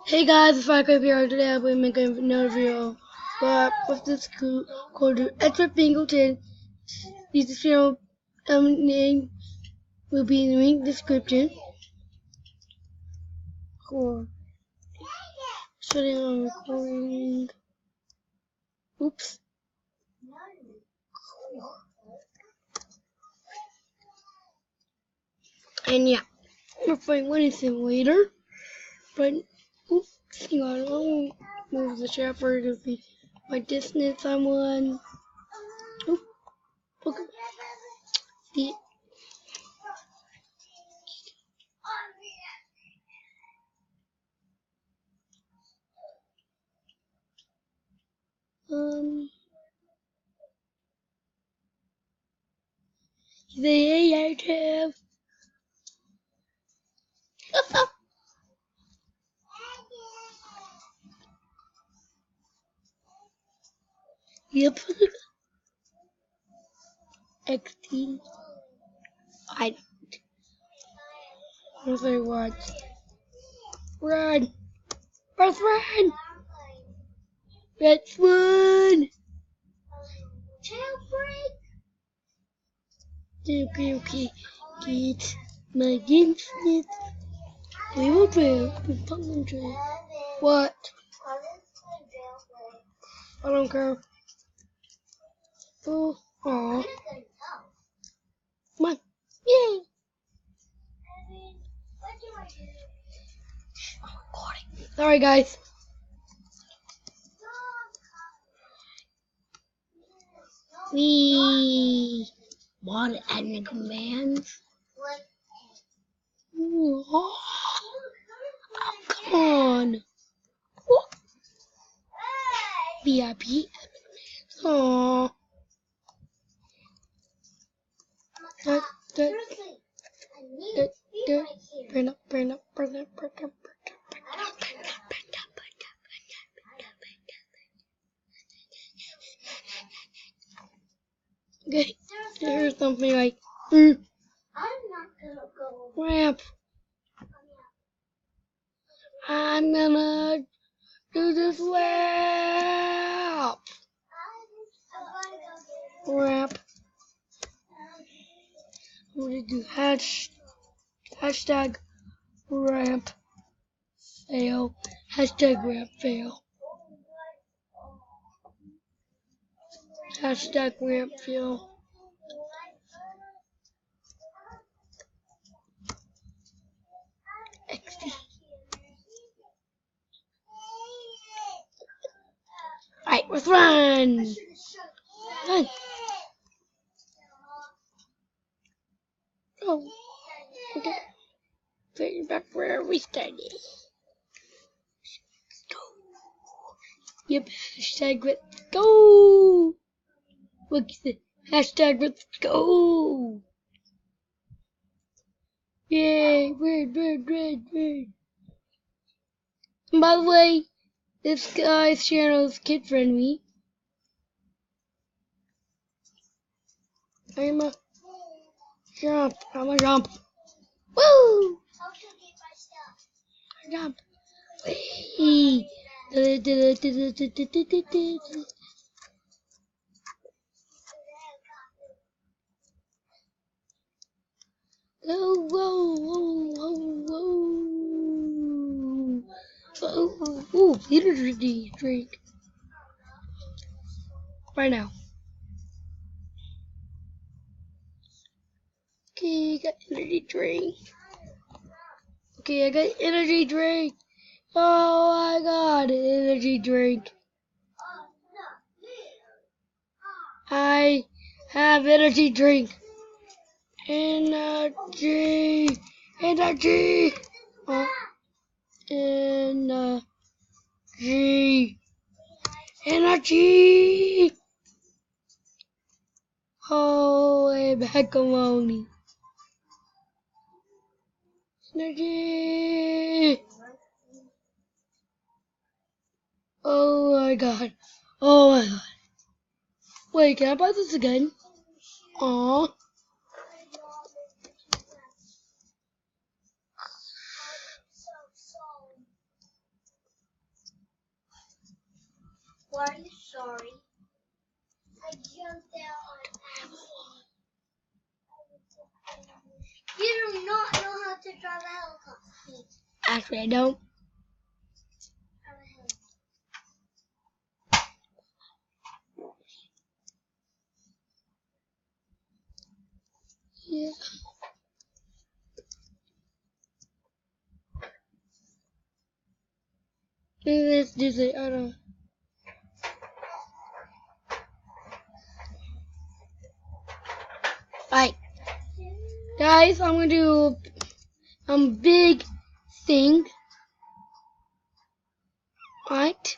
Hey guys, it's Michael here. Today I'll be making another video with this group called ExtraBingo10. This channel name will be in the link description. Cool. Shutting on recording. Oops. And yeah, we're playing Winning Simulator. But oops, hang on, I'll move the chat for it to be my distance someone. Oop, look at the they have yep. XT. I don't say what. Run! Let's run! Let's run! Jailbreak! Okay. Get my internet. We will drill. We fucking drill. What? I don't care. Oh, aw. Come on. Yay! Sorry, guys. We want any commands? Ooh, oh, come on. Oh. VIP. Aww. Burn up. Okay, here's something like ramp. I'm gonna do this lap. Ramp. I'm gonna do hashtag ramp fail. Hashtag ramp fail. Hashtag ramp fail. XD. Alright, let's run! Run! Oh, okay. Getting back where we started. Let's go. Yep, hashtag let's go! Look at it. Hashtag let's go! Yay, bird. And by the way, this guy's channel is kid friendly. I'm a jump. Woo! Jump. Whee! Whoa. Energy drink. Right now. Okay, I got energy drink. Oh, I got an energy drink. I have energy drink. Energy. Energy. Holy macaroni. Energy. Oh my god. Wait, can I buy this again? Aww. Why are you sorry? I jumped out on accident. You do not know how to drive a helicopter. Actually, I don't. Yeah. Let's do the other. Alright, guys, I'm gonna do a big thing. Alright,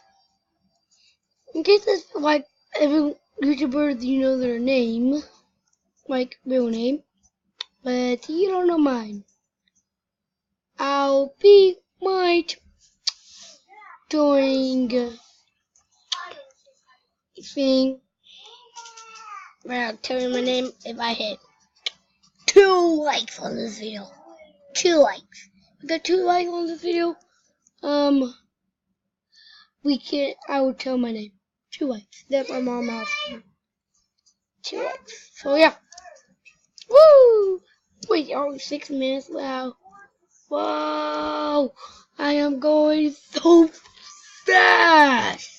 in case it's like every YouTuber, you know their name, like real name, but you don't know mine. I'll be doing a thing where I'll tell you my name if I hit 2 likes on this video. 2 likes. If I got 2 likes on this video, I will tell my name. 2 likes. That's my mom asking. 2 likes. So yeah. Woo! Wait, only 6 minutes. Wow. Whoa! I am going so fast.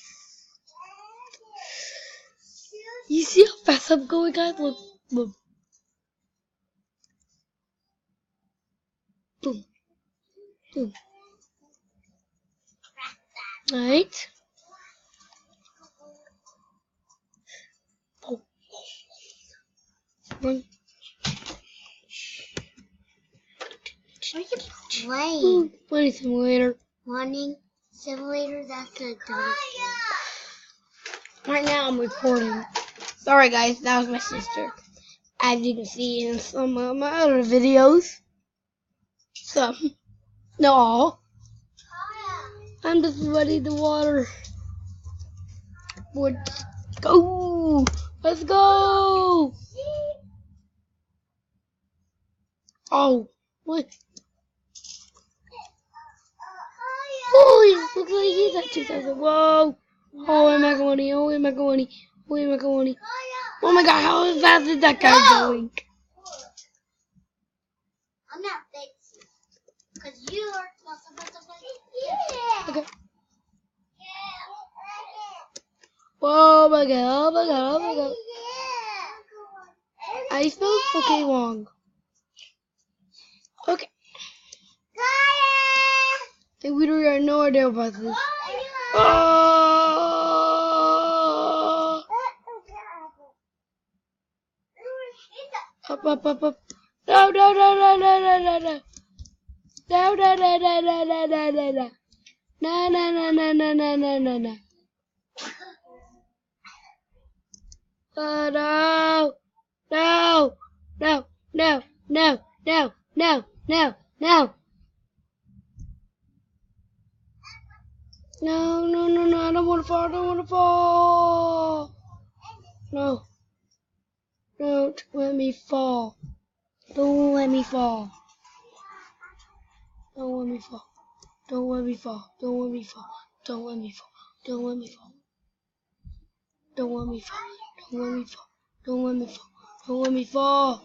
You see how fast I'm going, guys? Look, look. Boom. Boom. Right? Oh. Run. What are you playing? Running simulator. Running simulator? That's a dumb. Right now I'm recording. Sorry guys, that was my sister. As you can see in some of my other videos. Some. No all. I'm just ready to water. Let's go! Let's go! Oh, what? Oh, looks like he's at 2,000. Whoa! Oh, macaroni! Oh, macaroni! Oh, macaroni! Oh my God! How fast is that guy going? I'm not fixing because you are not supposed to play. Okay. Oh my God! Oh my God! Oh my God! I spelled okay wrong. Okay. And we don't have no idea about this. Oh! Up, up, up, up. No, no, no, no, no, no, no, no. No, no, no, no, no, no, no, no, no. No, no, no, no, no, no, no, no, no. No. No. No, no, no, no, no, no, no. No, no, no, no, I don't want to fall, I don't want to fall. No. Don't let me fall. Don't let me fall. Don't let me fall. Don't let me fall. Don't let me fall. Don't let me fall. Don't let me fall. Don't let me fall. Don't let me fall. Don't let me fall. Don't let me fall.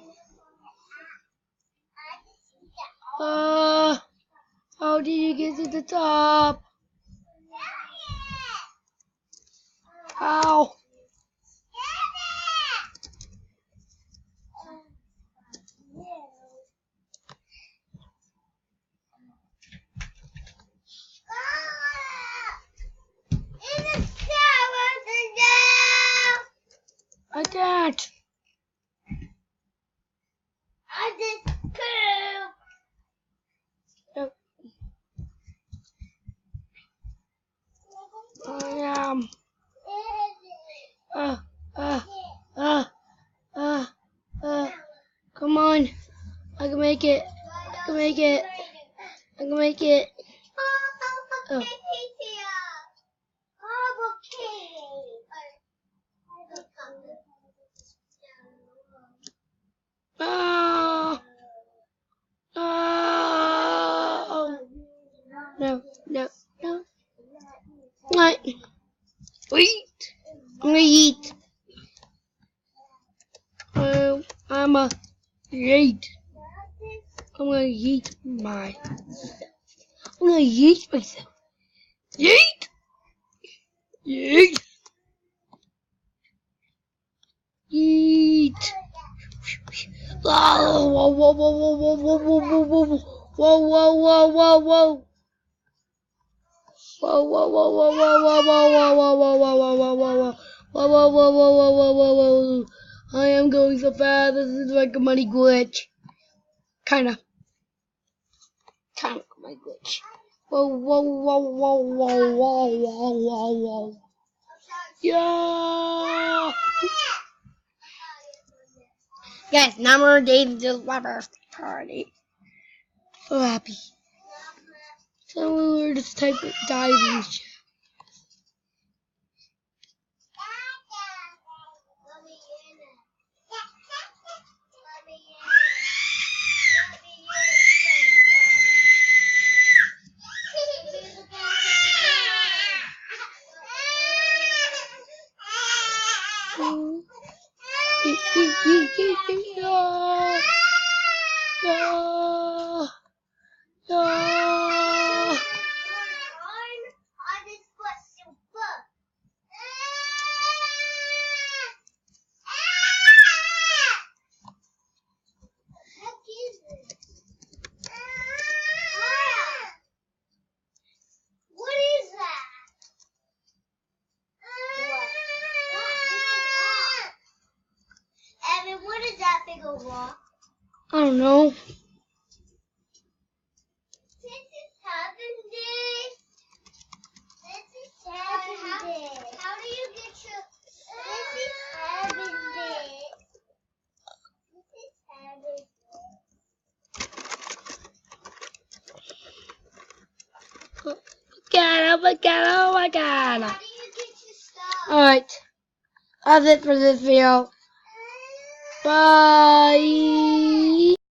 How did you get to the top? How? I can't. I just poop. Yep. I am. Come on. I can make it. I can make it. I can make it. Oh. Oh. Oh. No, no, no. What? Wait. yeet myself. Yeet! Yeet! Yeet! Whoa, whoa, whoa, whoa, whoa, whoa, whoa, whoa, whoa, whoa, whoa, whoa, whoa, whoa, whoa. Whoa, whoa, whoa, whoa, whoa, whoa, whoa, whoa, whoa, whoa, whoa, whoa, whoa, whoa. Whoa, whoa, whoa, whoa, whoa, whoa, whoa, whoa. I am going so fast, this is like a money glitch. Kinda my glitch. Whoa, whoa, whoa, whoa, whoa, whoa, whoa, whoa, whoa. Yeah! Guys, now we're dating the lover's party. So happy. So we were just diving. I don't know. How do you get your... This is heaven day. This is heaven. Oh my god, oh my god. How do you get your stuff? Alright. That's it for this video. Bye.